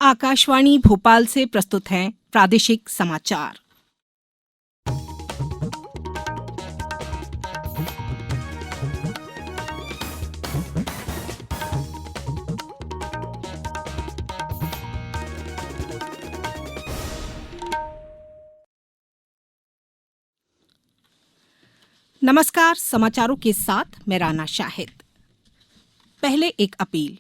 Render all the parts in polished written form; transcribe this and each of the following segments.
आकाशवाणी भोपाल से प्रस्तुत हैं प्रादेशिक समाचार। नमस्कार, समाचारों के साथ मैं राना शाहिद। पहले एक अपील।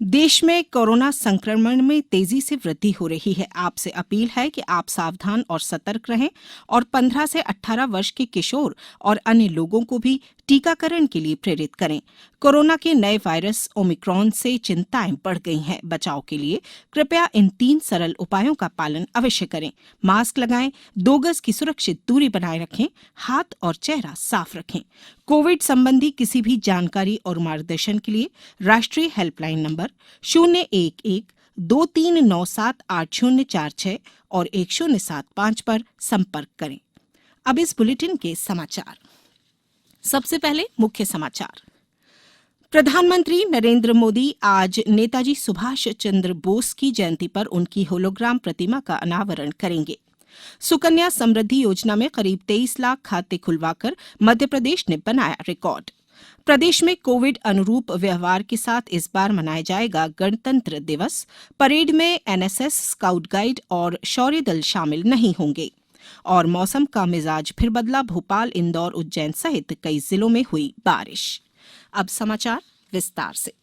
देश में कोरोना संक्रमण में तेजी से वृद्धि हो रही है। आपसे अपील है कि आप सावधान और सतर्क रहें और 15 से 18 वर्ष के किशोर और अन्य लोगों को भी टीकाकरण के लिए प्रेरित करें। कोरोना के नए वायरस ओमिक्रॉन से चिंताएं बढ़ गई हैं। बचाव के लिए कृपया इन 3 सरल उपायों का पालन अवश्य करें। मास्क लगाएं, 2 गज की सुरक्षित दूरी बनाए रखें, हाथ और चेहरा साफ रखें। कोविड संबंधी किसी भी जानकारी और मार्गदर्शन के लिए राष्ट्रीय हेल्पलाइन नंबर 011-2397-8046 और 1075 पर संपर्क करें। अब इस बुलेटिन के समाचार। सबसे पहले मुख्य समाचार। प्रधानमंत्री नरेंद्र मोदी आज नेताजी सुभाष चंद्र बोस की जयंती पर उनकी होलोग्राम प्रतिमा का अनावरण करेंगे। सुकन्या समृद्धि योजना में करीब 23 लाख खाते खुलवाकर मध्यप्रदेश ने बनाया रिकॉर्ड। प्रदेश में कोविड अनुरूप व्यवहार के साथ इस बार मनाया जाएगा गणतंत्र दिवस। परेड में एनएसएस, स्काउट गाइड और शौर्य दल शामिल नहीं होंगे। और मौसम का मिजाज फिर बदला। भोपाल, इंदौर, उज्जैन सहित कई जिलों में हुई बारिश। अब समाचार विस्तार से।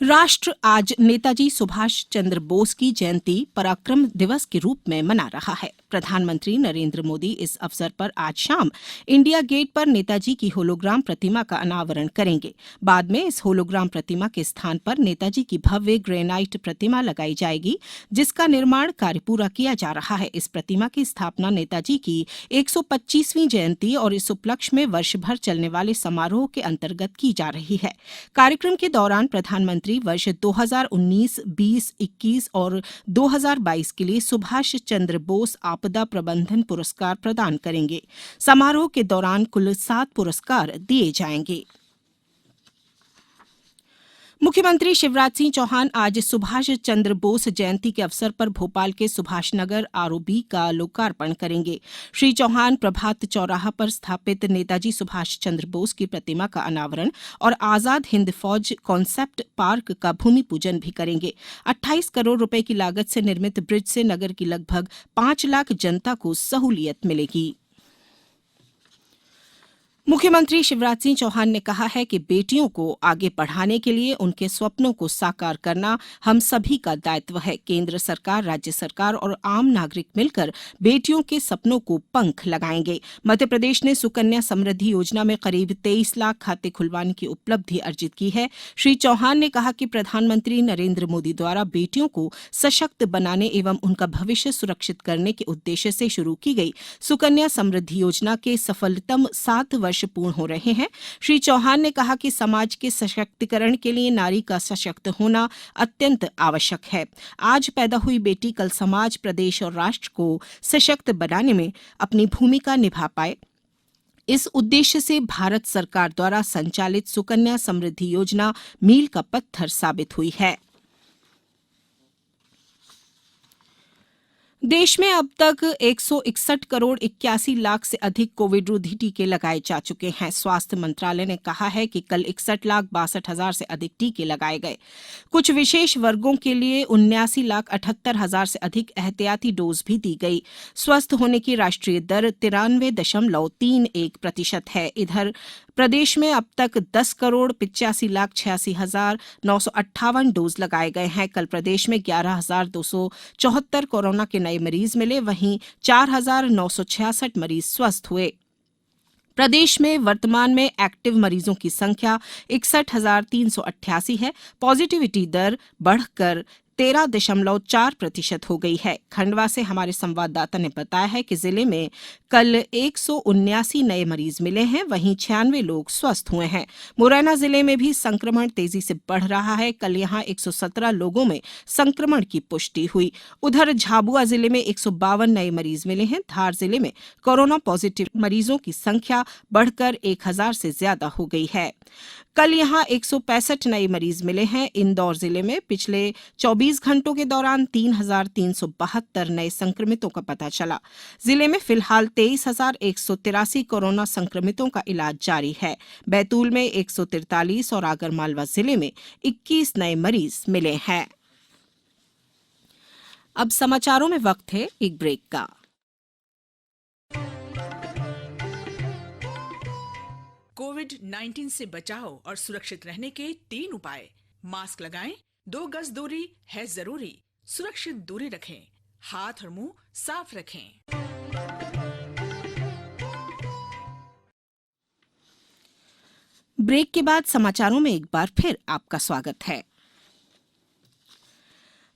राष्ट्र आज नेताजी सुभाष चंद्र बोस की जयंती पराक्रम दिवस के रूप में मना रहा है। प्रधानमंत्री नरेंद्र मोदी इस अवसर पर आज शाम इंडिया गेट पर नेताजी की होलोग्राम प्रतिमा का अनावरण करेंगे। बाद में इस होलोग्राम प्रतिमा के स्थान पर नेताजी की भव्य ग्रेनाइट प्रतिमा लगाई जाएगी, जिसका निर्माण कार्य पूरा किया जा रहा है। इस प्रतिमा की स्थापना नेताजी की 125वीं जयंती और इस उपलक्ष्य में वर्ष भर चलने वाले समारोह के अंतर्गत की जा रही है। कार्यक्रम के दौरान प्रधानमंत्री वर्ष 2019, 20, 21 और 2022 के लिए सुभाष चंद्र बोस आपदा प्रबंधन पुरस्कार प्रदान करेंगे। समारोह के दौरान कुल 7 पुरस्कार दिए जाएंगे। मुख्यमंत्री शिवराज सिंह चौहान आज सुभाष चंद्र बोस जयंती के अवसर पर भोपाल के सुभाष नगर आरओबी का लोकार्पण करेंगे। श्री चौहान प्रभात चौराहा पर स्थापित नेताजी सुभाष चंद्र बोस की प्रतिमा का अनावरण और आजाद हिंद फौज कॉन्सेप्ट पार्क का भूमि पूजन भी करेंगे। 28 करोड़ रुपए की लागत से निर्मित ब्रिज से नगर की लगभग 5 लाख जनता को सहूलियत मिलेगी। मुख्यमंत्री शिवराज सिंह चौहान ने कहा है कि बेटियों को आगे बढ़ाने के लिए उनके स्वप्नों को साकार करना हम सभी का दायित्व है। केंद्र सरकार, राज्य सरकार और आम नागरिक मिलकर बेटियों के सपनों को पंख लगाएंगे। मध्य प्रदेश ने सुकन्या समृद्धि योजना में करीब 23 लाख खाते खुलवाने की उपलब्धि अर्जित की है। श्री चौहान ने कहा कि प्रधानमंत्री नरेंद्र मोदी द्वारा बेटियों को सशक्त बनाने एवं उनका भविष्य सुरक्षित करने के उद्देश्य से शुरू की गई सुकन्या समृद्धि योजना के सफलतम 7 वर्ष पूर्ण हो रहे हैं। श्री चौहान ने कहा कि समाज के सशक्तिकरण के लिए नारी का सशक्त होना अत्यंत आवश्यक है। आज पैदा हुई बेटी कल समाज, प्रदेश और राष्ट्र को सशक्त बनाने में अपनी भूमिका निभा पाए। इस उद्देश्य से भारत सरकार द्वारा संचालित सुकन्या समृद्धि योजना मील का पत्थर साबित हुई है। देश में अब तक 161 करोड़ 81 लाख से अधिक कोविड रोधी टीके लगाए जा चुके हैं। स्वास्थ्य मंत्रालय ने कहा है कि कल 61,62,000 से अधिक टीके लगाए गए। कुछ विशेष वर्गों के लिए 79,78,000 से अधिक एहतियाती डोज भी दी गई। स्वस्थ होने की राष्ट्रीय दर 93.31% है। इधर प्रदेश में अब तक 10 करोड़ 85,86,958 डोज लगाए गए हैं। कल प्रदेश में 11,274 कोरोना के नए मरीज मिले, वहीं 4,966 मरीज स्वस्थ हुए। प्रदेश में वर्तमान में एक्टिव मरीजों की संख्या 61,388 है। पॉजिटिविटी दर बढ़कर 13.4% हो गई है। खंडवा से हमारे संवाददाता ने बताया है कि जिले में कल 179 नए मरीज मिले हैं, वहीं 96 लोग स्वस्थ हुए हैं। मुरैना जिले में भी संक्रमण तेजी से बढ़ रहा है। कल यहां 117 लोगों में संक्रमण की पुष्टि हुई। उधर झाबुआ जिले में 152 नए मरीज मिले हैं। धार जिले में कोरोना पॉजिटिव मरीजों की संख्या बढ़कर 1000 से ज्यादा हो गई है। कल यहां 165 नए मरीज मिले हैं। इंदौर जिले में पिछले 24 घंटों के दौरान 3372 नए संक्रमितों का पता चला। जिले में फिलहाल 23,183 कोरोना संक्रमितों का इलाज जारी है। बैतूल में 143 और आगरमालवा जिले में 21 नए मरीज मिले हैं। अब समाचारों में वक्त है एक ब्रेक का। कोविड-19 से बचाव और सुरक्षित रहने के 3 उपाय। मास्क लगाएं, 2 गज दूरी है जरूरी, सुरक्षित दूरी रखें, हाथ और मुंह साफ रखें। ब्रेक के बाद समाचारों में एक बार फिर आपका स्वागत है।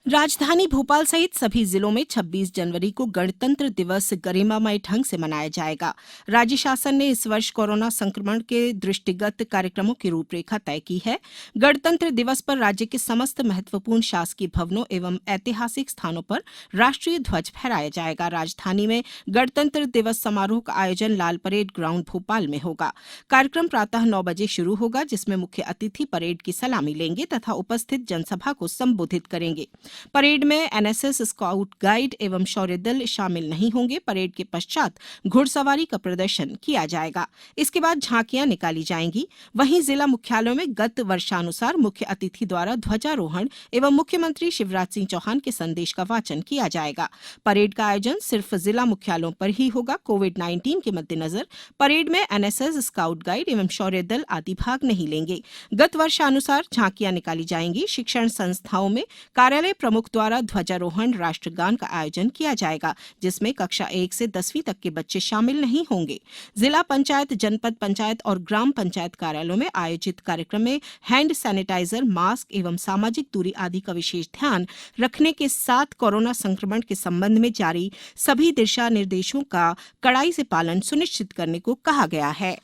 राजधानी भोपाल सहित सभी जिलों में 26 जनवरी को गणतंत्र दिवस गरिमामय ढंग से मनाया जाएगा। राज्य शासन ने इस वर्ष कोरोना संक्रमण के दृष्टिगत कार्यक्रमों की रूपरेखा तय की है। गणतंत्र दिवस पर राज्य के समस्त महत्वपूर्ण शासकीय भवनों एवं ऐतिहासिक स्थानों पर राष्ट्रीय ध्वज फहराया जाएगा। राजधानी में गणतंत्र दिवस समारोह का आयोजन लाल परेड ग्राउंड भोपाल में होगा। कार्यक्रम प्रातः 9 बजे शुरू होगा, जिसमें मुख्य अतिथि परेड की सलामी लेंगे तथा उपस्थित जनसभा को संबोधित करेंगे। परेड में एनएसएस, स्काउट गाइड एवं शौर्य दल शामिल नहीं होंगे। परेड के पश्चात घुड़सवारी का प्रदर्शन किया जाएगा। इसके बाद झांकियां निकाली जाएंगी। वहीं जिला मुख्यालयों में गत वर्षानुसार मुख्य अतिथि द्वारा ध्वजारोहण एवं मुख्यमंत्री शिवराज सिंह चौहान के संदेश का वाचन किया जाएगा। परेड का आयोजन सिर्फ जिला मुख्यालयों पर ही होगा। कोविड-19 के मद्देनजर परेड में एनएसएस, स्काउट गाइड एवं शौर्य दल आदि भाग नहीं लेंगे। गत वर्षानुसार झांकियां निकाली जाएंगी। शिक्षण संस्थाओं में कार्यालय प्रमुख द्वारा ध्वजारोहण, राष्ट्रगान का आयोजन किया जाएगा, जिसमें कक्षा 1 से 10वीं तक के बच्चे शामिल नहीं होंगे। जिला पंचायत, जनपद पंचायत और ग्राम पंचायत कार्यालयों में आयोजित कार्यक्रम में हैंड सैनिटाइजर, मास्क एवं सामाजिक दूरी आदि का विशेष ध्यान रखने के साथ कोरोना संक्रमण के संबंध में जारी सभी दिशा निर्देशों का कड़ाई से पालन सुनिश्चित करने को कहा गया है।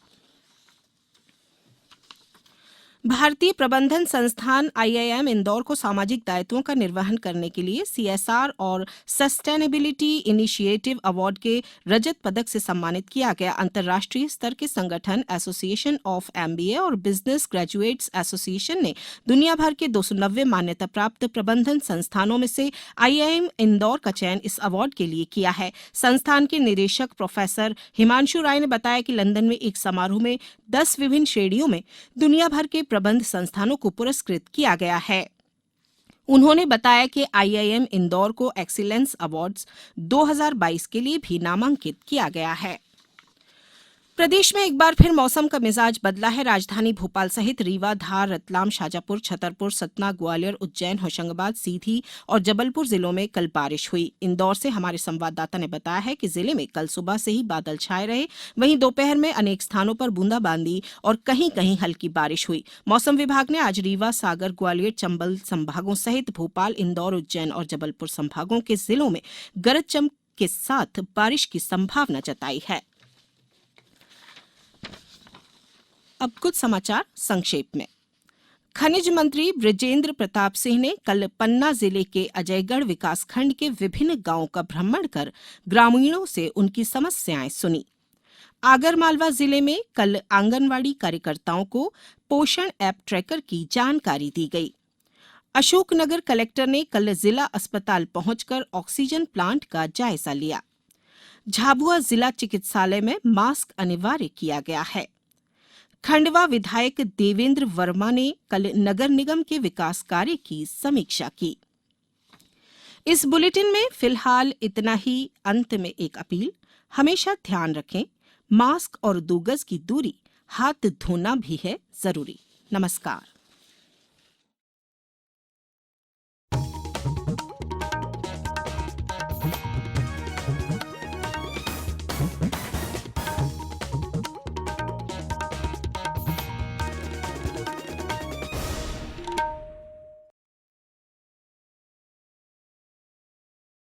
भारतीय प्रबंधन संस्थान आईआईएम इंदौर को सामाजिक दायित्वों का निर्वहन करने के लिए सीएसआर और सस्टेनेबिलिटी इनिशिएटिव अवार्ड के रजत पदक से सम्मानित किया गया। अंतर्राष्ट्रीय स्तर के संगठन एसोसिएशन ऑफ एमबीए और बिजनेस ग्रेजुएट्स एसोसिएशन ने दुनिया भर के 290 मान्यता प्राप्त प्रबंधन संस्थानों में से आईआईएम इंदौर का चयन इस अवार्ड के लिए किया है। संस्थान के निदेशक प्रोफेसर हिमांशु राय ने बताया कि लंदन में एक समारोह में 10 विभिन्न श्रेणियों में दुनिया भर के प्रबंध संस्थानों को पुरस्कृत किया गया है। उन्होंने बताया कि आईआईएम इंदौर को एक्सीलेंस अवार्ड्स 2022 के लिए भी नामांकित किया गया है। प्रदेश में एक बार फिर मौसम का मिजाज बदला है। राजधानी भोपाल सहित रीवा, धार, रतलाम, शाजापुर, छतरपुर, सतना, ग्वालियर, उज्जैन, होशंगाबाद, सीधी और जबलपुर जिलों में कल बारिश हुई। इंदौर से हमारे संवाददाता ने बताया है कि जिले में कल सुबह से ही बादल छाए रहे। वहीं दोपहर में अनेक स्थानों पर बूंदाबांदी और कहीं कहीं हल्की बारिश हुई। मौसम विभाग ने आज रीवा, सागर, ग्वालियर, चंबल संभागों सहित भोपाल, इंदौर, उज्जैन और जबलपुर संभागों के जिलों में गरज चमक के साथ बारिश की संभावना जताई है। अब कुछ समाचार संक्षेप में। खनिज मंत्री बृजेंद्र प्रताप सिंह ने कल पन्ना जिले के अजयगढ़ विकासखंड के विभिन्न गांवों का भ्रमण कर ग्रामीणों से उनकी समस्याएं सुनी। आगरमालवा जिले में कल आंगनवाड़ी कार्यकर्ताओं को पोषण ऐप ट्रैकर की जानकारी दी गई। अशोकनगर कलेक्टर ने कल जिला अस्पताल पहुंचकर ऑक्सीजन प्लांट का जायजा लिया। झाबुआ जिला चिकित्सालय में मास्क अनिवार्य किया गया है। खंडवा विधायक देवेंद्र वर्मा ने कल नगर निगम के विकास कार्य की समीक्षा की। इस बुलेटिन में फिलहाल इतना ही। अंत में एक अपील, हमेशा ध्यान रखें, मास्क और 2 गज की दूरी, हाथ धोना भी है जरूरी। नमस्कार।